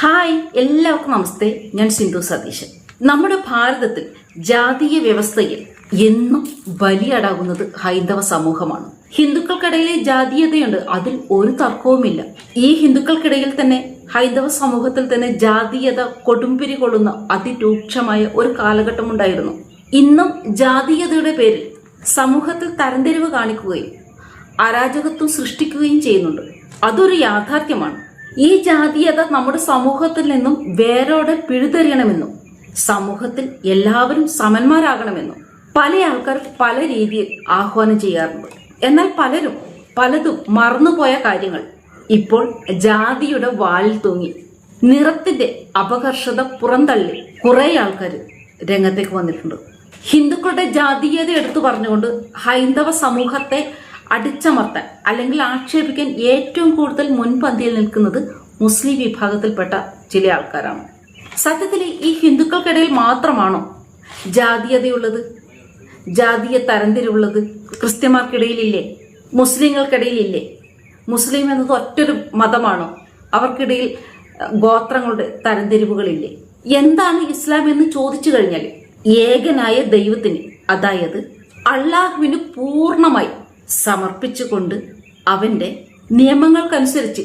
Hi, എല്ലാവർക്കും നമസ്തേ. ഞാൻ സിന്ധു സതീശൻ. നമ്മുടെ ഭാരതത്തിൽ ജാതീയ വ്യവസ്ഥയിൽ എന്നും ബലിയാടാകുന്നത് ഹൈന്ദവ സമൂഹമാണ്. ഹിന്ദുക്കൾക്കിടയിലെ ജാതീയതയുണ്ട്, അതിൽ ഒരു തർക്കവുമില്ല. ഈ ഹിന്ദുക്കൾക്കിടയിൽ തന്നെ ഹൈന്ദവ സമൂഹത്തിൽ തന്നെ ജാതീയത കൊടുമ്പിരി കൊള്ളുന്ന അതിരൂക്ഷമായ ഒരു കാലഘട്ടമുണ്ടായിരുന്നു. ഇന്നും ജാതീയതയുടെ പേരിൽ സമൂഹത്തിൽ തരംതിരിവ് കാണിക്കുകയും അരാജകത്വം സൃഷ്ടിക്കുകയും ചെയ്യുന്നുണ്ട്. അതൊരു യാഥാർത്ഥ്യമാണ്. ഈ ജാതീയത നമ്മുടെ സമൂഹത്തിൽ നിന്നും വേരോടെ പിഴുതെറിയണമെന്നും സമൂഹത്തിൽ എല്ലാവരും സമന്മാരാകണമെന്നും പല ആൾക്കാരും പല രീതിയിൽ ആഹ്വാനം ചെയ്യാറുണ്ട്. എന്നാൽ പലതും മറന്നുപോയ കാര്യങ്ങൾ ഇപ്പോൾ ജാതിയുടെ വാലിൽ തൂങ്ങി നിറത്തിന്റെ അപകർഷത പുറന്തള്ളി കുറെ ആൾക്കാർ രംഗത്തേക്ക് വന്നിട്ടുണ്ട്. ഹിന്ദുക്കളുടെ ജാതീയത എടുത്തു പറഞ്ഞുകൊണ്ട് ഹൈന്ദവ സമൂഹത്തെ അടിച്ചമർത്താൻ അല്ലെങ്കിൽ ആക്ഷേപിക്കാൻ ഏറ്റവും കൂടുതൽ മുൻപന്തിയിൽ നിൽക്കുന്നത് മുസ്ലിം വിഭാഗത്തിൽപ്പെട്ട ചില ആൾക്കാരാണ്. സത്യത്തിൽ ഈ ഹിന്ദുക്കൾക്കിടയിൽ മാത്രമാണോ ജാതീയതയുള്ളത്, ജാതീയ തരംതിരിവുള്ളത്? ക്രിസ്ത്യന്മാർക്കിടയിലില്ലേ? മുസ്ലിങ്ങൾക്കിടയിലില്ലേ? മുസ്ലിം എന്നത് ഒറ്റൊരു മതമാണോ? അവർക്കിടയിൽ ഗോത്രങ്ങളുടെ തരംതിരിവുകളില്ലേ? എന്താണ് ഇസ്ലാം എന്ന് ചോദിച്ചു കഴിഞ്ഞാൽ ഏകനായ ദൈവത്തിന്, അതായത് അള്ളാഹുവിന് പൂർണ്ണമായി സമർപ്പിച്ചുകൊണ്ട് അവന്റെ നിയമങ്ങൾക്കനുസരിച്ച്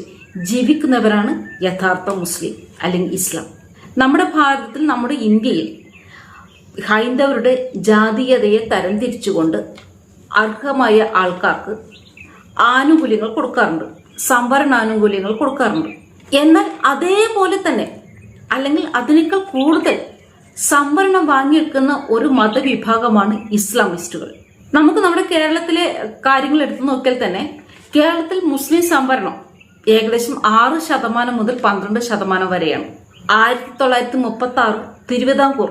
ജീവിക്കുന്നവരാണ് യഥാർത്ഥ മുസ്ലിം അല്ലെങ്കിൽ ഇസ്ലാം. നമ്മുടെ ഭാരതത്തിൽ, നമ്മുടെ ഇന്ത്യയിൽ ഹൈന്ദവരുടെ ജാതീയതയെ തരംതിരിച്ചുകൊണ്ട് അർഹമായ ആൾക്കാർക്ക് ആനുകൂല്യങ്ങൾ കൊടുക്കാറുണ്ട്, സംവരണാനുകൂല്യങ്ങൾ കൊടുക്കാറുണ്ട്. എന്നാൽ അതേപോലെ തന്നെ അല്ലെങ്കിൽ അതിനേക്കാൾ കൂടുതൽ സംവരണം വാങ്ങിയെടുക്കുന്ന ഒരു മതവിഭാഗമാണ് ഇസ്ലാമിസ്റ്റുകൾ. നമുക്ക് നമ്മുടെ കേരളത്തിലെ കാര്യങ്ങൾ എടുത്തു നോക്കിയാൽ തന്നെ കേരളത്തിൽ മുസ്ലിം സംവരണം ഏകദേശം 6% മുതൽ 12% വരെയാണ്. 1936 തിരുവിതാംകൂർ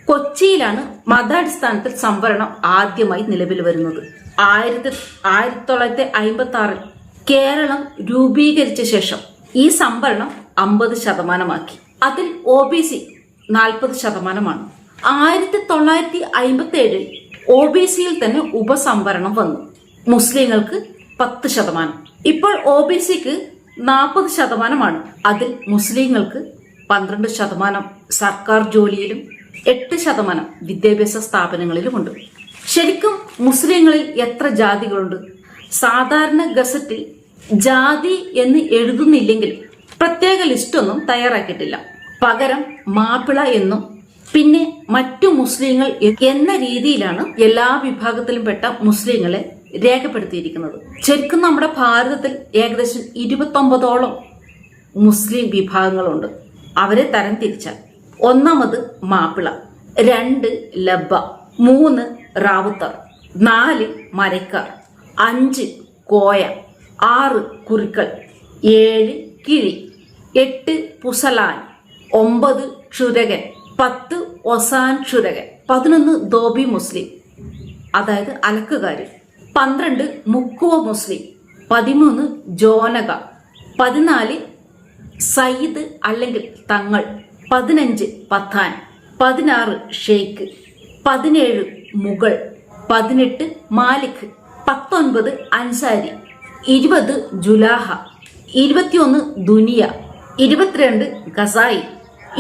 കൊച്ചിയിലാണ് മതാടിസ്ഥാനത്തിൽ സംവരണം ആദ്യമായി നിലവിൽ വരുന്നത്. 1956 കേരളം രൂപീകരിച്ച ശേഷം ഈ സംവരണം 50% അതിൽ OBC 40%. 1957 OBCയിൽ തന്നെ ഉപസംവരണം വന്നു. മുസ്ലിങ്ങൾക്ക് 10%. ഇപ്പോൾ OBCക്ക് 40%. അതിൽ മുസ്ലിങ്ങൾക്ക് 12% സർക്കാർ ജോലിയിലും 8% വിദ്യാഭ്യാസ സ്ഥാപനങ്ങളിലുമുണ്ട്. ശരിക്കും മുസ്ലിങ്ങളിൽ എത്ര ജാതികളുണ്ട്? സാധാരണ ഗസറ്റിൽ ജാതി എന്ന് എഴുതുന്നില്ലെങ്കിലും പ്രത്യേക ലിസ്റ്റൊന്നും തയ്യാറാക്കിയിട്ടില്ല. പകരം മാപ്പിള എന്നും പിന്നെ മറ്റു മുസ്ലിങ്ങൾ എന്ന രീതിയിലാണ് എല്ലാ വിഭാഗത്തിലും പെട്ട മുസ്ലിങ്ങളെ രേഖപ്പെടുത്തിയിരിക്കുന്നത്. ശരിക്കും നമ്മുടെ ഭാരതത്തിൽ ഏകദേശം 29ഓളം മുസ്ലിം വിഭാഗങ്ങളുണ്ട്. അവരെ തരം തിരിച്ചാൽ 1 മാപ്പിള, 2 ലബ്ബ, 3 റാവുത്തർ, 4 മരക്കാർ, 5 കോയ, 6 കുറിക്കൾ, 7 കിഴി, 8 പുസലാൻ, 9 ക്ഷുരകൻ, 10 ഒസാൻ ക്ഷുരകൻ, 11 ദോബി മുസ്ലിം അതായത് അലക്കുകാര്, 12 മുക്കുവ മുസ്ലിം, 13 ജോനക, 14 സയ്യിദ് അല്ലെങ്കിൽ തങ്ങൾ, 15 പത്താൻ, 16 ഷെയ്ഖ്, 17 മുഗൾ, 18 മാലിക്, 19 അൻസാരി, 20 ജുലാഹ, 21 ദുനിയ, 22 ഗസായി,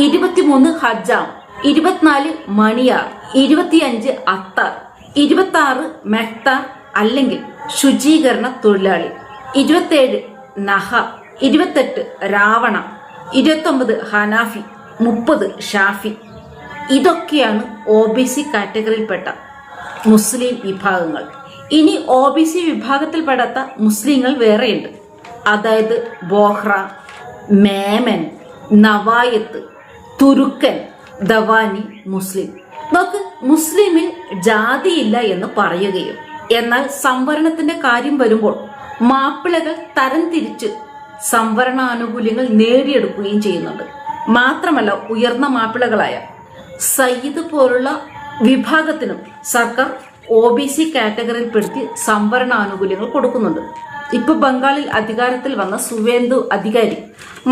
23 ഹജ്ജാം, 24 മണിയാർ, 25 അത്താർ, 26 മെഹ്താർ അല്ലെങ്കിൽ ശുചീകരണ തൊഴിലാളി, 27 നഹ, 28 രാവണ, 29 ഹനാഫി, 30 ഷാഫി. ഇതൊക്കെയാണ് OBC കാറ്റഗറിയിൽപ്പെട്ട മുസ്ലിം വിഭാഗങ്ങൾ. ഇനി OBC വിഭാഗത്തിൽപ്പെടാത്ത മുസ്ലിങ്ങൾ വേറെയുണ്ട്. അതായത് ബോഹ്റ, മേമൻ, നവായത്ത്, തുരുക്കൻ, ദവാനി മുസ്ലിം. നമുക്ക് മുസ്ലിമിൽ ജാതിയില്ല എന്ന് പറയുകയും എന്നാൽ സംവരണത്തിന്റെ കാര്യം വരുമ്പോൾ മാപ്പിളകൾ തരംതിരിച്ച് സംവരണാനുകൂല്യങ്ങൾ നേടിയെടുക്കുകയും ചെയ്യുന്നുണ്ട്. മാത്രമല്ല, ഉയർന്ന മാപ്പിളകളായ സയ്യിദ് പോലുള്ള വിഭാഗത്തിനും സർക്കാർ OBC കാറ്റഗറിയിൽപ്പെടുത്തി സംവരണാനുകൂല്യങ്ങൾ കൊടുക്കുന്നുണ്ട്. ഇപ്പൊ ബംഗാളിൽ അധികാരത്തിൽ വന്ന സുവേന്ദു അധികാരി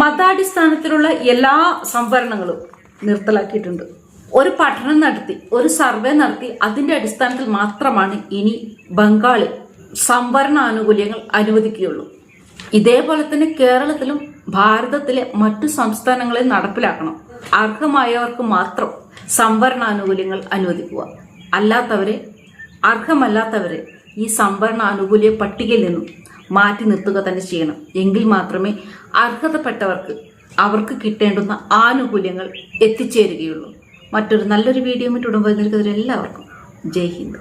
മതാടിസ്ഥാനത്തിലുള്ള എല്ലാ സംവരണങ്ങളും നിർത്തലാക്കിയിട്ടുണ്ട്. ഒരു പഠനം നടത്തി, ഒരു സർവേ നടത്തി അതിന്റെ അടിസ്ഥാനത്തിൽ മാത്രമാണ് ഇനി ബംഗാളിൽ സംവരണ ആനുകൂല്യങ്ങൾ അനുവദിക്കുകയുള്ളൂ. ഇതേപോലെ തന്നെ കേരളത്തിലും ഭാരതത്തിലെ മറ്റു സംസ്ഥാനങ്ങളിൽ നടപ്പിലാക്കണം. അർഹമായവർക്ക് മാത്രം സംവരണ ആനുകൂല്യങ്ങൾ അനുവദിക്കുക. അർഹമല്ലാത്തവരെ ഈ സംവരണ ആനുകൂല്യ പട്ടികയിൽ നിന്നും മാറ്റി നിർത്തുക തന്നെ ചെയ്യണം. എങ്കിൽ മാത്രമേ അർഹതപ്പെട്ടവർക്ക് അവർക്ക് കിട്ടേണ്ടുന്ന ആനുകൂല്യങ്ങൾ എത്തിച്ചേരുകയുള്ളൂ. മറ്റൊരു നല്ലൊരു വീഡിയോ മറ്റുടൻ വരുന്നതിൽ എല്ലാവർക്കും ജയ് ഹിന്ദ്.